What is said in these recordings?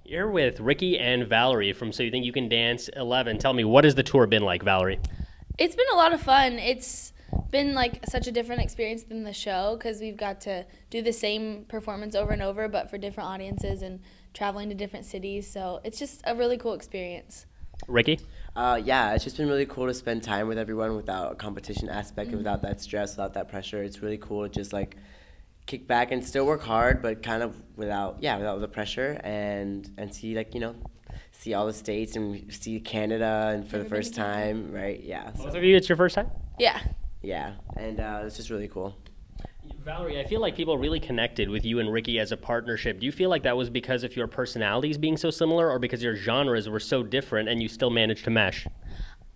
You're with Ricky and Valerie from So You Think You Can Dance 11. Tell me, what has the tour been like, Valerie? It's been a lot of fun. It's been like such a different experience than the show because we've got to do the same performance over and over but for different audiences and traveling to different cities. So it's just a really cool experience. Ricky? Yeah, it's just been really cool to spend time with everyone without a competition aspect and without that stress, without that pressure. It's really cool to just like kick back and still work hard, but kind of without the pressure and see see all the states and see Canada and for the first time, right? Yeah. So, Both of you, it's your first time? Yeah. yeah, and it's just really cool. Valerie, I feel like people really connected with you and Ricky as a partnership. Do you feel like that was because of your personalities being so similar or because your genres were so different and you still managed to mesh?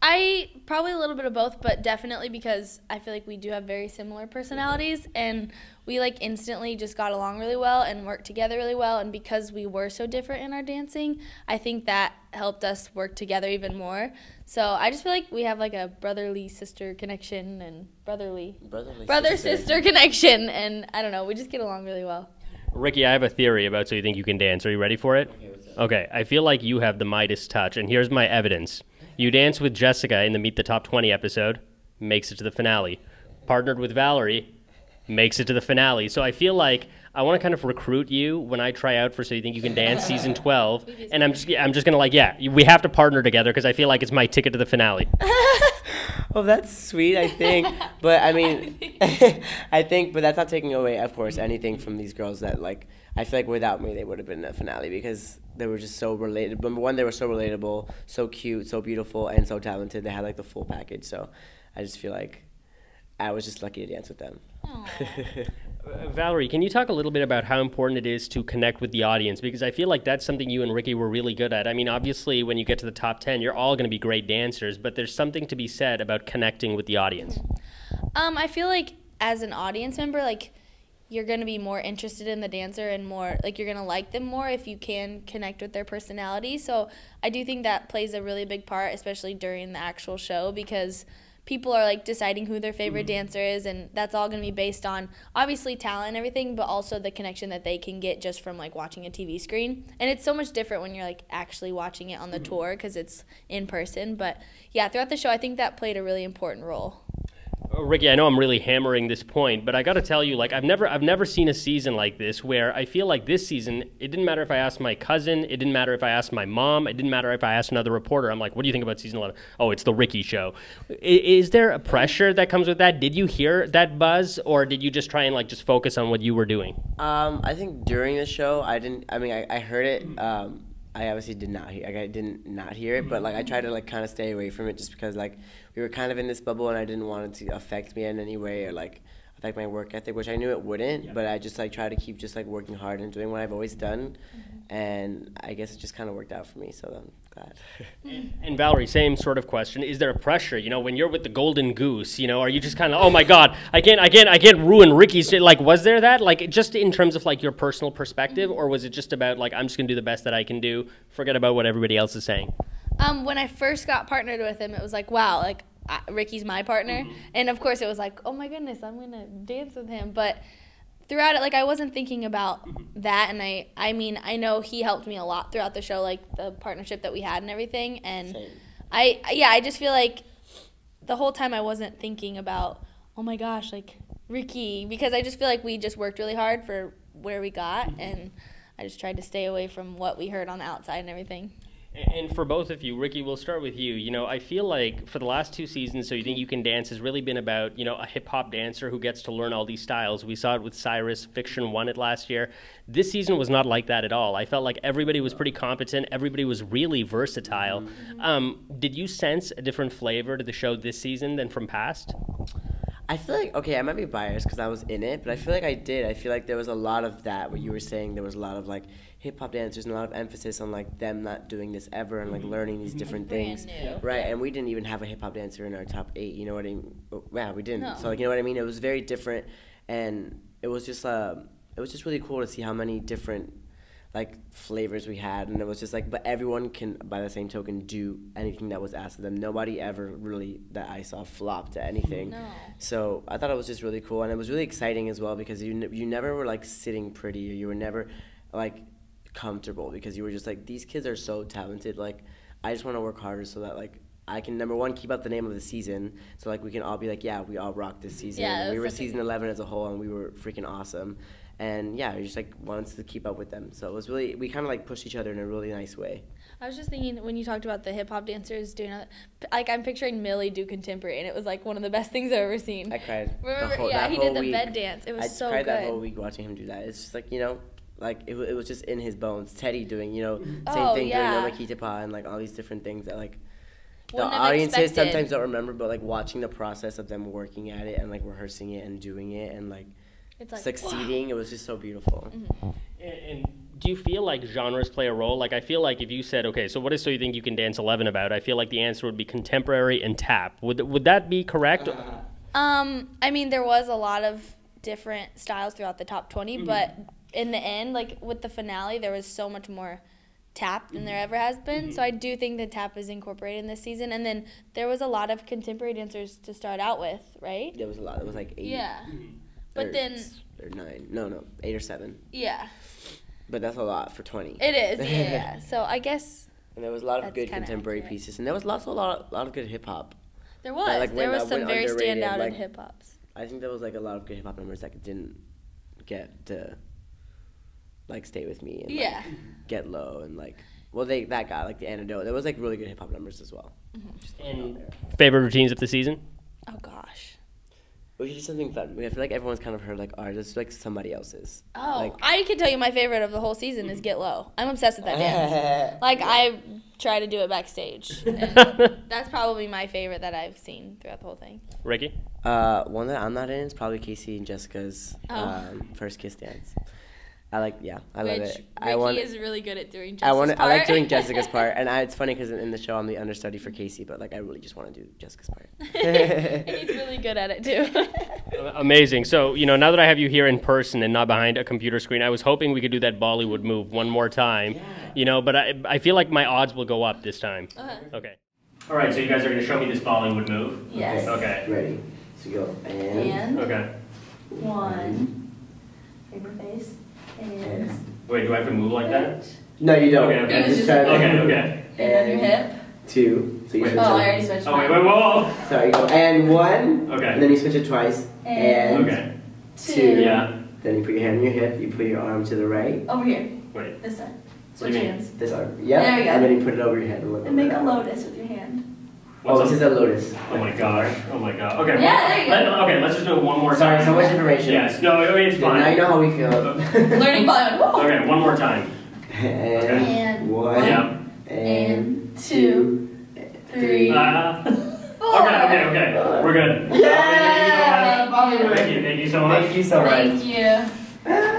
I probably a little bit of both, but definitely because I feel like we do have very similar personalities and we like instantly just got along really well and worked together really well, and because we were so different in our dancing, I think that helped us work together even more. So I just feel like we have like a brotherly sister connection and brother sister connection, and I don't know, we just get along really well. Ricky, I have a theory about So You Think You Can Dance. Are you ready for it? Okay, what's up? Okay, I feel like you have the Midas touch, and here's my evidence. You danced with Jessica in the Meet the Top 20 episode, makes it to the finale. Partnered with Valerie, makes it to the finale. So I feel like I want to kind of recruit you when I try out for So You Think You Can Dance season 12, and I'm just going to we have to partner together because I feel like it's my ticket to the finale. Oh, that's sweet, I think. But I mean, but that's not taking away, of course, anything from these girls that like. I feel like without me, they would have been in the finale because they were just so related. Number one, they were so relatable, so cute, so beautiful, and so talented. They had like the full package. So I just feel like I was just lucky to dance with them. Valerie, can you talk a little bit about how important it is to connect with the audience? Because I feel like that's something you and Ricky were really good at. I mean, obviously, when you get to the top 10, you're all going to be great dancers, but there's something to be said about connecting with the audience. I feel like as an audience member, like you're going to be more interested in the dancer and more like you're going to like them more if you can connect with their personality. So I do think that plays a really big part, especially during the actual show, because people are like deciding who their favorite dancer is, and that's all going to be based on obviously talent and everything, but also the connection that they can get just from like watching a TV screen. And it's so much different when you're like actually watching it on the tour because it's in person. But yeah, throughout the show, I think that played a really important role. Ricky, I know I'm really hammering this point, but I got to tell you, like I've never seen a season like this where I feel like this season, it didn't matter if I asked my cousin, it didn't matter if I asked my mom, it didn't matter if I asked another reporter. I'm like, what do you think about season 11? Oh, it's the Ricky show. Is there a pressure that comes with that? Did you hear that buzz, or did you just try and like just focus on what you were doing? I think during the show, I heard it. I obviously did not hear. Like, I didn't not hear it, but like I tried to like kind of stay away from it just because like we were kind of in this bubble and I didn't want it to affect me in any way or like affect my work ethic, which I knew it wouldn't. Yeah. But I just like try to keep just like working hard and doing what I've always done, and I guess it just kind of worked out for me. So I'm glad. And Valerie, same sort of question. Is there a pressure? You know, when you're with the Golden Goose, you know, are you just kind of, oh my God, I can't ruin Ricky's? Like, was there that? Like, just in terms of like your personal perspective, or was it just about like I'm just gonna do the best that I can do, forget about what everybody else is saying? When I first got partnered with him, it was like, wow, like Ricky's my partner. And of course it was like, oh my goodness, I'm going to dance with him. But throughout it, like I wasn't thinking about that. And I mean, I know he helped me a lot throughout the show, like the partnership that we had and everything. And Same. I just feel like the whole time I wasn't thinking about, oh my gosh, like Ricky, because I just feel like we just worked really hard for where we got. And I just tried to stay away from what we heard on the outside and everything. And for both of you, Ricky, we'll start with you. You know, I feel like for the last 2 seasons, So You Think You Can Dance has really been about, you know, a hip-hop dancer who gets to learn all these styles. We saw it with Cyrus. Fiction won it last year. This season was not like that at all. I felt like everybody was pretty competent. Everybody was really versatile. Did you sense a different flavor to the show this season than from past? I feel like, okay, I might be biased because I was in it, but I feel like I did. I feel like there was a lot of that, what you were saying. There was a lot of, like, hip-hop dancers and a lot of emphasis on, like, them not doing this ever and, like, learning these different things. New. Right, and we didn't even have a hip-hop dancer in our top 8, you know what I mean? Yeah, we didn't. No. So, like, you know what I mean? It was very different, and it was just really cool to see how many different, like, flavors we had, and it was just like, but everyone can, by the same token, do anything that was asked of them. Nobody ever really, that I saw, flopped at anything. No. So I thought it was just really cool, and it was really exciting as well because you never were like sitting pretty, or you were never like comfortable because you were just like, these kids are so talented. Like, I just want to work harder so that like I can, number one, keep up the name of the season. So like we can all be like, yeah, we all rocked this season. Yeah, we were season 11 as a whole, and we were freaking awesome. And yeah, we just like wanted to keep up with them. So it was really, we kind of like pushed each other in a really nice way. I was just thinking when you talked about the hip hop dancers doing it, like I'm picturing Millie do contemporary, and it was like one of the best things I've ever seen. I cried. Remember? Yeah, he did the bed dance. It was so good. I cried that whole week watching him do that. It's just like, you know, like it was just in his bones. Teddy doing, you know, same thing doing No Makita and like all these different things that like the audiences sometimes don't remember, but like watching the process of them working at it and like rehearsing it and doing it and like it's like, succeeding, wow. It was just so beautiful. Mm-hmm. And do you feel like genres play a role? Like I feel like if you said, okay, so what is So You Think You Can Dance 11 about? I feel like the answer would be contemporary and tap. Would that be correct? I mean, there was a lot of different styles throughout the top 20, but in the end, like with the finale, there was so much more tap than there ever has been. So I do think that tap is incorporated in this season. And then there was a lot of contemporary dancers to start out with, right? There was a lot. It was like 8. Yeah. But then... Or 9. No. 8 or 7. Yeah. But that's a lot for 20. It is, yeah. So I guess... And there was a lot of good contemporary pieces. And there was also a lot of good hip-hop. There was. Like, there was some very standout in hip-hops. I think there was like a lot of good hip-hop numbers that didn't get to... like Stay With Me and like, Get Low and like that guy like The Antidote. There was like really good hip hop numbers as well. And favorite routines of the season? Oh gosh. We should do something fun. I feel like everyone's kind of heard like ours. It's like somebody else's. Oh, like, I can tell you my favorite of the whole season is Get Low. I'm obsessed with that dance. Like I try to do it backstage. And that's probably my favorite that I've seen throughout the whole thing. Ricky? One that I'm not in is probably Casey and Jessica's first kiss dance. I love it. Ricky is really good at doing Jessica's part. I like doing Jessica's part, and it's funny because in the show I'm the understudy for Casey, but like I really just want to do Jessica's part. And he's really good at it too. Amazing. So now that I have you here in person and not behind a computer screen, I was hoping we could do that Bollywood move one more time. Yeah. But I feel like my odds will go up this time. Okay. All right. So you guys are going to show me this Bollywood move. Yes. Okay. Ready? So go and. Okay. 1. Paper face. And wait, do I have to move like that? No, you don't. Okay. Okay. And on your hip. 2. So you switch I already switched. Oh, wait, whoa. Sorry, you go. And 1. Okay. And then you switch it twice. And 2. Yeah. Then you put your hand on your hip. You put your arm to the right. Over here. Wait. This side. Switch hands. This arm. Yeah. There we go. And then you put it over your head and look. And make a lotus with your hand. This is a lotus. Oh my gosh. Oh my god. Okay. Yeah, there you go. Okay, let's just do it one more time. Sorry, so much information. Yes. No, it's fine. Now you know how we feel. Learning Bollywood. Okay, one more time. And 1. Yeah. And 2. 3. 4. Okay. We're good. Yeah! Thank you so much. Thank you so much. Thank you.